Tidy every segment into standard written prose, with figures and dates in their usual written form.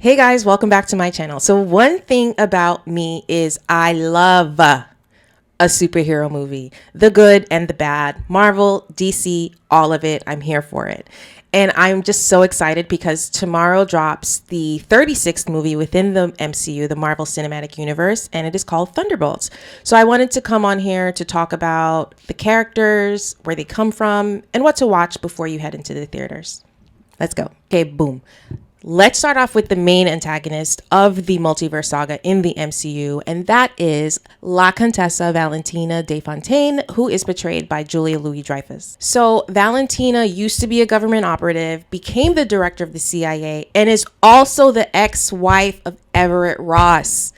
Hey guys, welcome back to my channel. So one thing about me is I love a superhero movie. The good and the bad. Marvel, DC, all of it. I'm here for it. And I'm just so excited because tomorrow drops the 36th movie within the MCU, the Marvel Cinematic Universe, and it is called Thunderbolts. So I wanted to come on here to talk about the characters, where they come from, and what to watch before you head into the theaters. Let's go. Okay, boom. Let's start off with the main antagonist of the multiverse saga in the MCU, and that is La Contessa Valentina de Fontaine, who is portrayed by Julia Louis-Dreyfus. So Valentina used to be a government operative, became the director of the CIA, and is also the ex-wife of Everett Ross.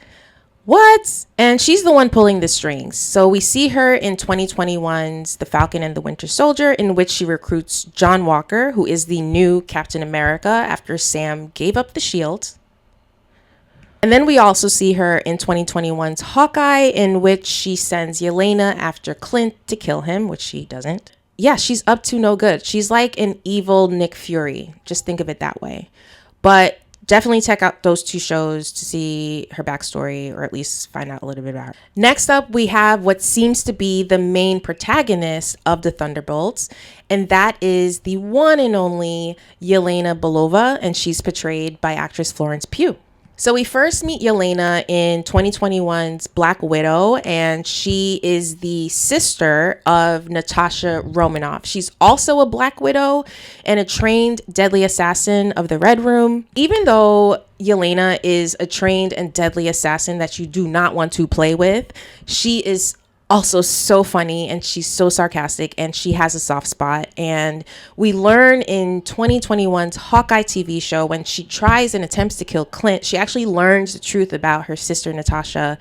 What? And she's the one pulling the strings. So we see her in 2021's The Falcon and the Winter Soldier, in which she recruits John Walker, who is the new Captain America after Sam gave up the shield. And then we also see her in 2021's Hawkeye, in which she sends Yelena after Clint to kill him, which she doesn't. Yeah, she's up to no good. She's like an evil Nick Fury. Just think of it that way. But definitely check out those two shows to see her backstory, or at least find out a little bit about her. Next up, we have what seems to be the main protagonist of the Thunderbolts, and that is the one and only Yelena Belova, and she's portrayed by actress Florence Pugh. So we first meet Yelena in 2021's Black Widow, and she is the sister of Natasha Romanoff. She's also a Black Widow and a trained deadly assassin of the Red Room. Even though Yelena is a trained and deadly assassin that you do not want to play with, she is also so funny, and she's so sarcastic, and she has a soft spot. And we learn in 2021's Hawkeye TV show, when she tries and attempts to kill Clint, she actually learns the truth about her sister Natasha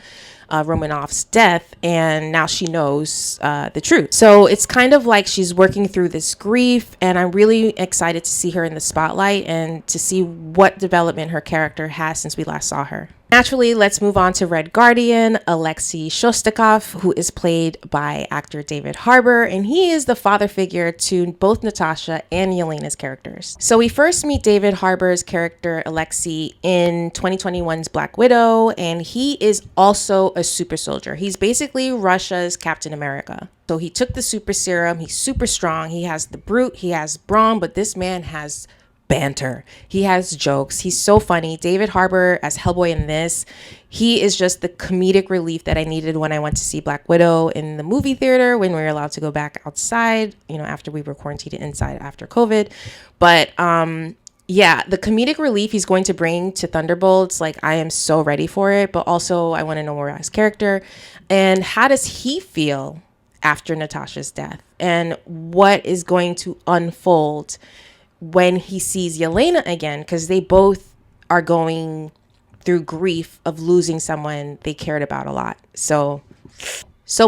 Romanoff's death, and now she knows the truth. So it's kind of like she's working through this grief, and I'm really excited to see her in the spotlight and to see what development her character has since we last saw her. Naturally, let's move on to Red Guardian, Alexei Shostakov, who is played by actor David Harbour, and he is the father figure to both Natasha and Yelena's characters. So we first meet David Harbour's character Alexei in 2021's Black Widow, and he is also a super soldier. He's basically Russia's Captain America. So he took the super serum, he's super strong, he has the brute, he has brawn, but this man has banter. He has jokes. He's so funny. David Harbour as Hellboy in this, he is just the comedic relief that I needed when I went to see Black Widow in the movie theater, when we were allowed to go back outside, after we were quarantined inside after COVID. But yeah, the comedic relief he's going to bring to Thunderbolts, like, I am so ready for it. But also I want to know more about his character, and how does he feel after Natasha's death, and what is going to unfold when he sees Yelena again, because they both are going through grief of losing someone they cared about a lot. So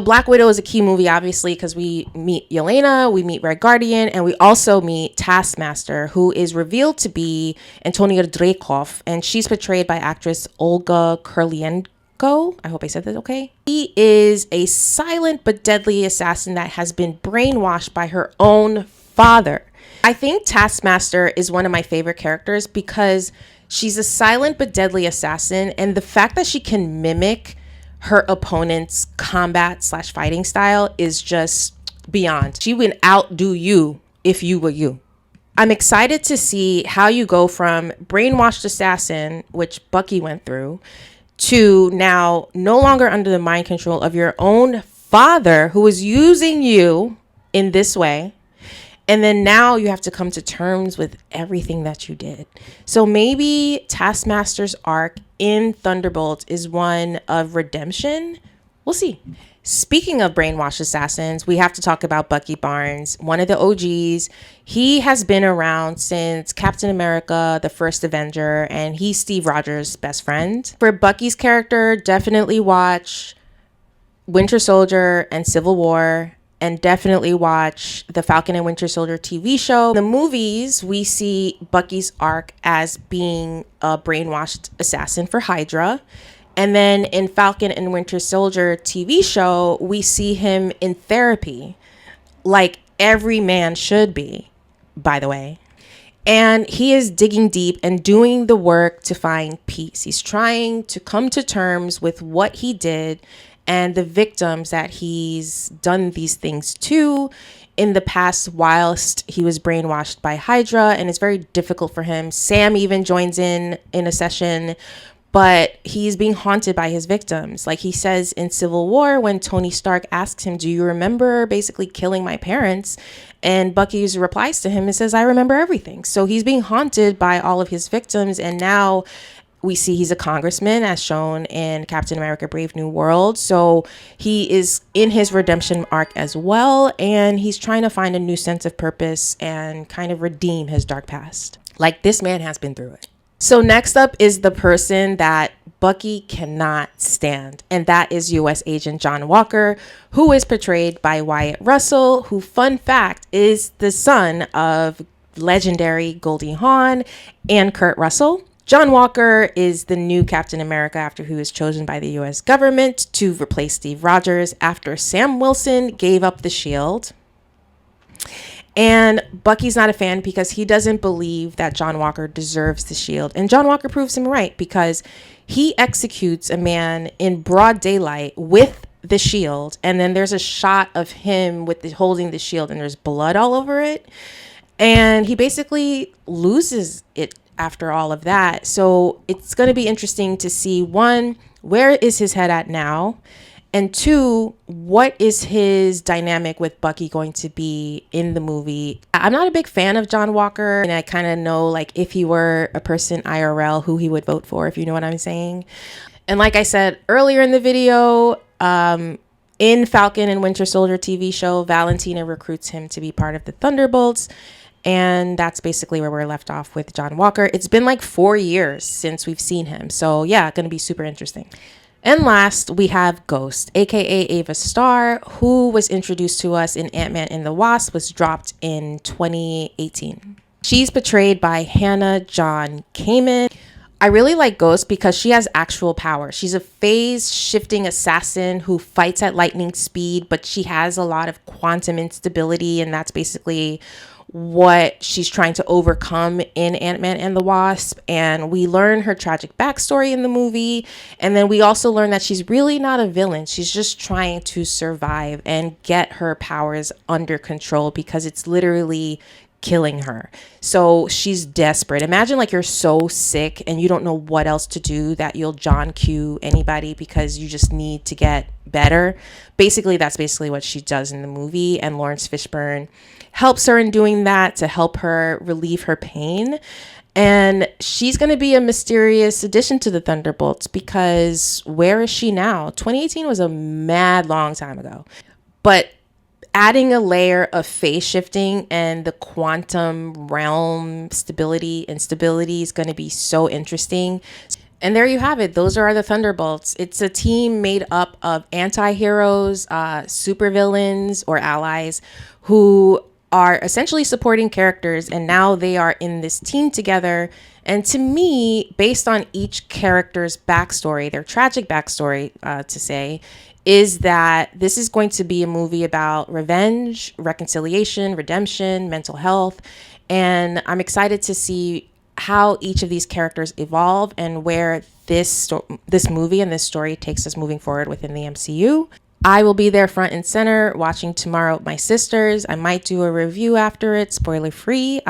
Black Widow is a key movie, obviously, because we meet Yelena, we meet Red Guardian, and we also meet Taskmaster, who is revealed to be Antonio Dreykov, and she's portrayed by actress Olga Kurylenko. I hope I said that okay. He is a silent but deadly assassin that has been brainwashed by her own father. I think Taskmaster is one of my favorite characters because she's a silent but deadly assassin, and the fact that she can mimic her opponent's combat/fighting style is just beyond. She would outdo you if you were you. I'm excited to see how you go from brainwashed assassin, which Bucky went through, to now no longer under the mind control of your own father, who is using you in this way. And then now you have to come to terms with everything that you did. So maybe Taskmaster's arc in Thunderbolts is one of redemption. We'll see. Speaking of brainwashed assassins, we have to talk about Bucky Barnes, one of the OGs. He has been around since Captain America, the First Avenger, and he's Steve Rogers' best friend. For Bucky's character, definitely watch Winter Soldier and Civil War, and definitely watch the Falcon and Winter Soldier TV show. In the movies, we see Bucky's arc as being a brainwashed assassin for Hydra. And then in Falcon and Winter Soldier TV show, we see him in therapy, like every man should be, by the way. And he is digging deep and doing the work to find peace. He's trying to come to terms with what he did and the victims that he's done these things to in the past whilst he was brainwashed by Hydra. And it's very difficult for him. Sam even joins in a session, but he's being haunted by his victims. Like he says in Civil War, when Tony Stark asks him, do you remember basically killing my parents? And Bucky replies to him and says, I remember everything. So he's being haunted by all of his victims. And now we see he's a congressman, as shown in Captain America Brave New World. So he is in his redemption arc as well. And he's trying to find a new sense of purpose and kind of redeem his dark past. Like, this man has been through it. So next up is the person that Bucky cannot stand, and that is U.S. Agent John Walker, who is portrayed by Wyatt Russell, who, fun fact, is the son of legendary Goldie Hawn and Kurt Russell. John Walker is the new Captain America after he was chosen by the U.S. government to replace Steve Rogers after Sam Wilson gave up the shield. And Bucky's not a fan because he doesn't believe that John Walker deserves the shield. And John Walker proves him right because he executes a man in broad daylight with the shield. And then there's a shot of him holding the shield and there's blood all over it. And he basically loses it after all of that. So it's going to be interesting to see, one, where is his head at now? And two, what is his dynamic with Bucky going to be in the movie? I'm not a big fan of John Walker, and I kind of know, like, if he were a person IRL, who he would vote for, if you know what I'm saying. And like I said earlier in the video, in Falcon and Winter Soldier TV show, Valentina recruits him to be part of the Thunderbolts. And that's basically where we're left off with John Walker. It's been like 4 years since we've seen him. So yeah, going to be super interesting. And last, we have Ghost, aka Ava Starr, who was introduced to us in Ant-Man and the Wasp, was dropped in 2018. She's portrayed by Hannah John-Kamen. I really like Ghost because she has actual power. She's a phase-shifting assassin who fights at lightning speed, but she has a lot of quantum instability, and that's basically what she's trying to overcome in Ant-Man and the Wasp. And we learn her tragic backstory in the movie, and then we also learn that she's really not a villain. She's just trying to survive and get her powers under control because it's literally killing her. So she's desperate. Imagine like you're so sick and you don't know what else to do that you'll John Q anybody because you just need to get better. Basically, that's basically what she does in the movie, and Lawrence Fishburne helps her in doing that to help her relieve her pain. And she's going to be a mysterious addition to the Thunderbolts because where is she now? 2018 was a mad long time ago. But adding a layer of phase shifting and the quantum realm stability is going to be so interesting. And there you have it. Those are the Thunderbolts. It's a team made up of anti-heroes, supervillains or allies who are essentially supporting characters, and now they are in this team together. And to me, based on each character's backstory, their tragic backstory, to say, is that this is going to be a movie about revenge, reconciliation, redemption, mental health. And I'm excited to see how each of these characters evolve and where this movie and this story takes us moving forward within the MCU. I will be there front and center watching tomorrow with my sisters. I might do a review after it, spoiler free,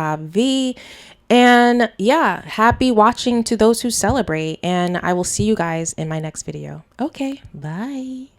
and yeah, happy watching to those who celebrate, and I will see you guys in my next video. Okay, bye.